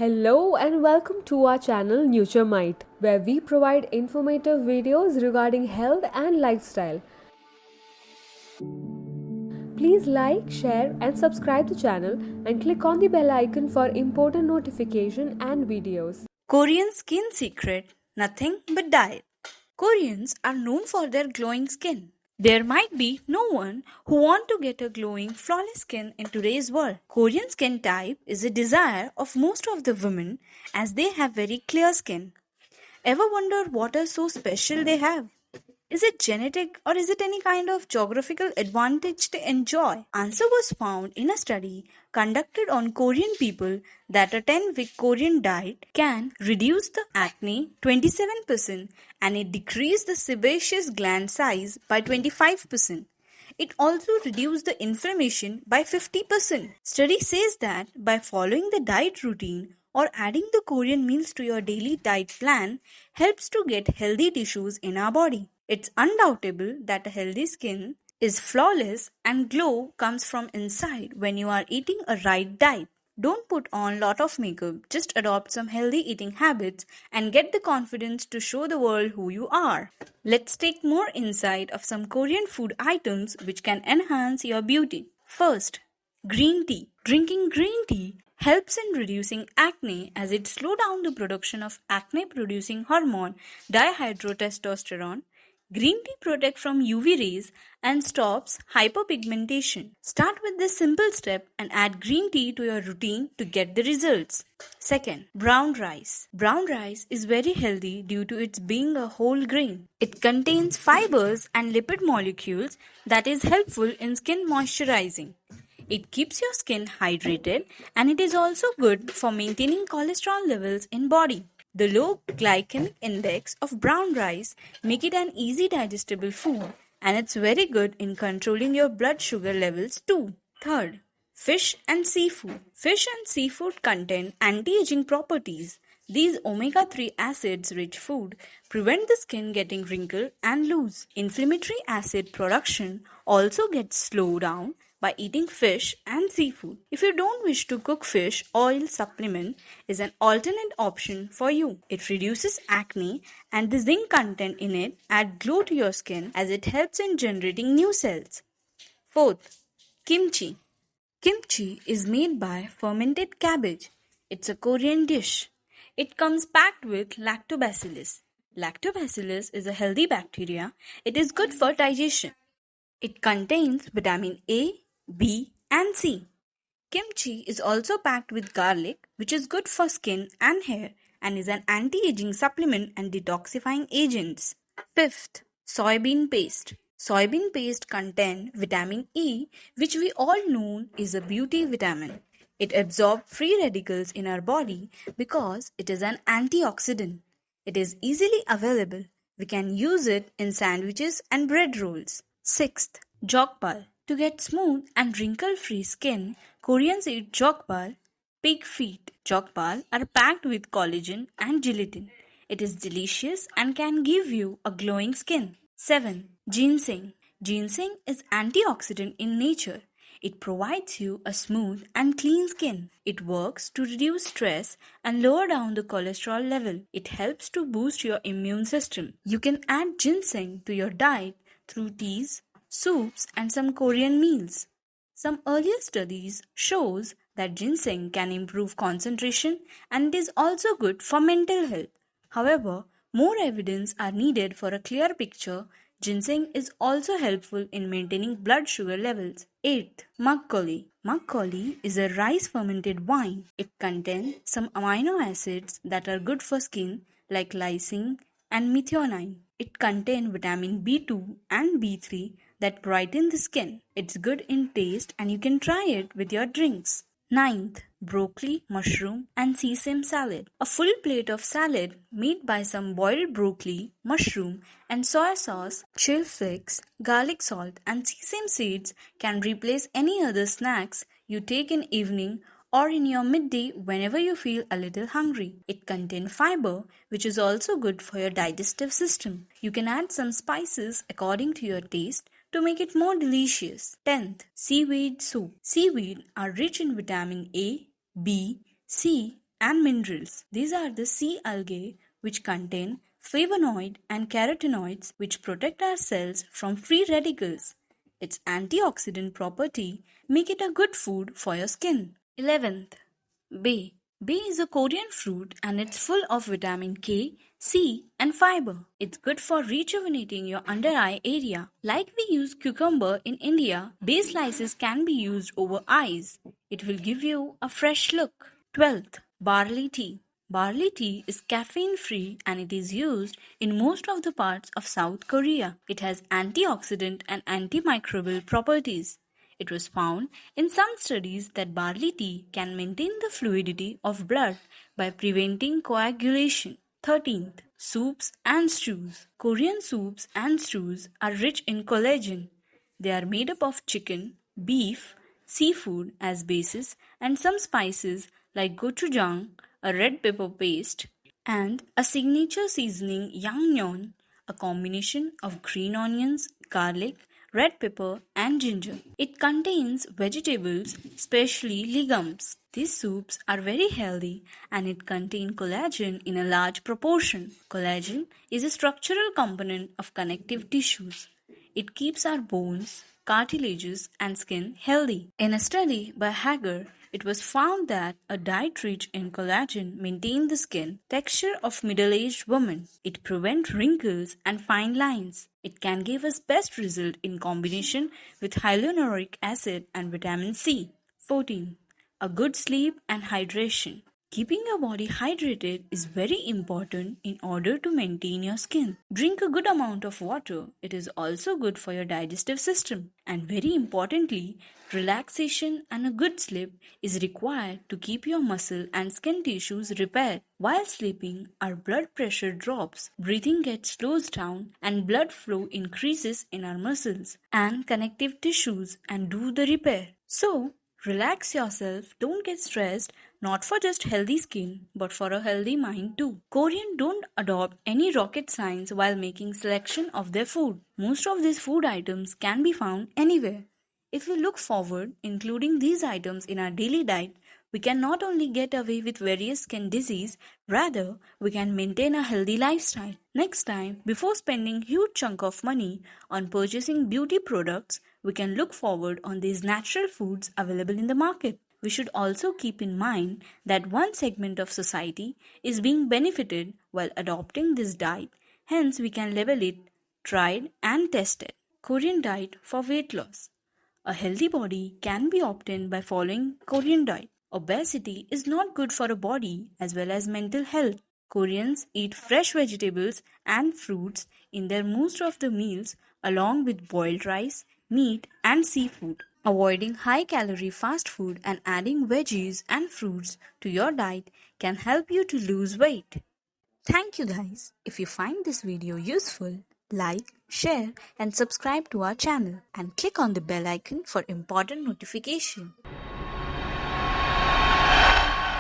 Hello and welcome to our channel NutureMite, where we provide informative videos regarding health and lifestyle. Please like, share and subscribe the channel and click on the bell icon for important notification and videos. Korean skin secret, nothing but diet. Koreans are known for their glowing skin. There might be no one who want to get a glowing, flawless skin in today's world. Korean skin type is a desire of most of the women as they have very clear skin. Ever wonder what are so special they have? Is it genetic or is it any kind of geographical advantage they enjoy? Answer was found in a study conducted on Korean people that a 10-week Korean diet can reduce the acne 27% and it decreased the sebaceous gland size by 25%. It also reduced the inflammation by 50%. Study says that by following the diet routine or adding the Korean meals to your daily diet plan helps to get healthy tissues in our body. It's undoubtable that a healthy skin is flawless and glow comes from inside when you are eating a right diet. Don't put on lot of makeup, just adopt some healthy eating habits and get the confidence to show the world who you are. Let's take more insight of some Korean food items which can enhance your beauty. First, green tea. Drinking green tea helps in reducing acne as it slows down the production of acne producing hormone dihydrotestosterone. Green tea protects from UV rays and stops hyperpigmentation. Start with this simple step and add green tea to your routine to get the results. Second, brown rice. Brown rice is very healthy due to its being a whole grain. It contains fibers and lipid molecules that is helpful in skin moisturizing. It keeps your skin hydrated and it is also good for maintaining cholesterol levels in body. The low glycemic index of brown rice make it an easy digestible food and it's very good in controlling your blood sugar levels too. Third, fish and seafood. Fish and seafood contain anti-aging properties. These omega-3 acids rich food prevent the skin getting wrinkled and loose. Inflammatory acid production also gets slowed down by eating fish and seafood. If you don't wish to cook fish, oil supplement is an alternate option for you. It reduces acne and the zinc content in it add glow to your skin as it helps in generating new cells. Fourth, kimchi. Kimchi is made by fermented cabbage. It's a Korean dish. It comes packed with lactobacillus. Lactobacillus is a healthy bacteria. It is good for digestion. It contains vitamin A, B, and C. Kimchi is also packed with garlic, which is good for skin and hair and is an anti-aging supplement and detoxifying agents. Fifth, soybean paste. Soybean paste contains vitamin E, which we all know is a beauty vitamin. It absorbs free radicals in our body because it is an antioxidant. It is easily available. We can use it in sandwiches and bread rolls. Sixth, jokbal. To get smooth and wrinkle-free skin, Koreans eat jokbal, pig feet. Jokbal are packed with collagen and gelatin. It is delicious and can give you a glowing skin. 7. Ginseng. Ginseng is antioxidant in nature. It provides you a smooth and clean skin. It works to reduce stress and lower down the cholesterol level. It helps to boost your immune system. You can add ginseng to your diet through teas, soups and some Korean meals. Some earlier studies shows that ginseng can improve concentration and it is also good for mental health. However, more evidence are needed for a clear picture. Ginseng is also helpful in maintaining blood sugar levels. 8. Makgeolli. Makgeolli is a rice fermented wine. It contains some amino acids that are good for skin like lysine and methionine. It contains vitamin B2 and B3 that brighten the skin. It's good in taste and you can try it with your drinks. 9th, broccoli, mushroom and sesame salad. A full plate of salad made by some boiled broccoli, mushroom and soy sauce, chili flakes, garlic salt and sesame seeds can replace any other snacks you take in evening or in your midday whenever you feel a little hungry. It contains fiber, which is also good for your digestive system. You can add some spices according to your taste to make it more delicious. 10th, seaweed soup. Seaweed are rich in vitamin A, B, C and minerals. These are the sea algae, which contain flavonoid and carotenoids, which protect our cells from free radicals. Its antioxidant property make it a good food for your skin. 11th, bay. Bay is a Korean fruit and it's full of vitamin K, C and fiber. It's good for rejuvenating your under eye area. Like we use cucumber in India, bay slices can be used over eyes. It will give you a fresh look. 12th, barley tea. Barley tea is caffeine free and it is used in most of the parts of South Korea. It has antioxidant and antimicrobial properties. It was found in some studies that barley tea can maintain the fluidity of blood by preventing coagulation. 13th, soups and stews. Korean soups and stews are rich in collagen. They are made up of chicken, beef, seafood as basis and some spices like gochujang, a red pepper paste, and a signature seasoning yangmyeon, a combination of green onions, garlic, red pepper and ginger. It contains vegetables, especially legumes. These soups are very healthy and it contains collagen in a large proportion. Collagen is a structural component of connective tissues. It keeps our bones, cartilages and skin healthy. In a study by Hager, it was found that a diet rich in collagen maintained the skin texture of middle-aged women. It prevents wrinkles and fine lines. It can give us best result in combination with hyaluronic acid and vitamin C. 14. A good sleep and hydration. Keeping your body hydrated is very important in order to maintain your skin. Drink a good amount of water. It is also good for your digestive system. And very importantly, relaxation and a good sleep is required to keep your muscle and skin tissues repaired. While sleeping, our blood pressure drops, breathing gets slows down, and blood flow increases in our muscles and connective tissues and do the repair. So, relax yourself, don't get stressed, not for just healthy skin, but for a healthy mind too. Koreans don't adopt any rocket science while making selection of their food. Most of these food items can be found anywhere. If we look forward, including these items in our daily diet, we can not only get away with various skin disease, rather we can maintain a healthy lifestyle. Next time, before spending huge chunk of money on purchasing beauty products, we can look forward on these natural foods available in the market. We should also keep in mind that one segment of society is being benefited while adopting this diet, hence we can label it tried and tested. Korean diet for weight loss. A healthy body can be obtained by following Korean diet. Obesity is not good for a body as well as mental health. Koreans eat fresh vegetables and fruits in their most of the meals along with boiled rice, meat and seafood. Avoiding high-calorie fast food and adding veggies and fruits to your diet can help you to lose weight. Thank you guys. If you find this video useful, like, share and subscribe to our channel and click on the bell icon for important notification.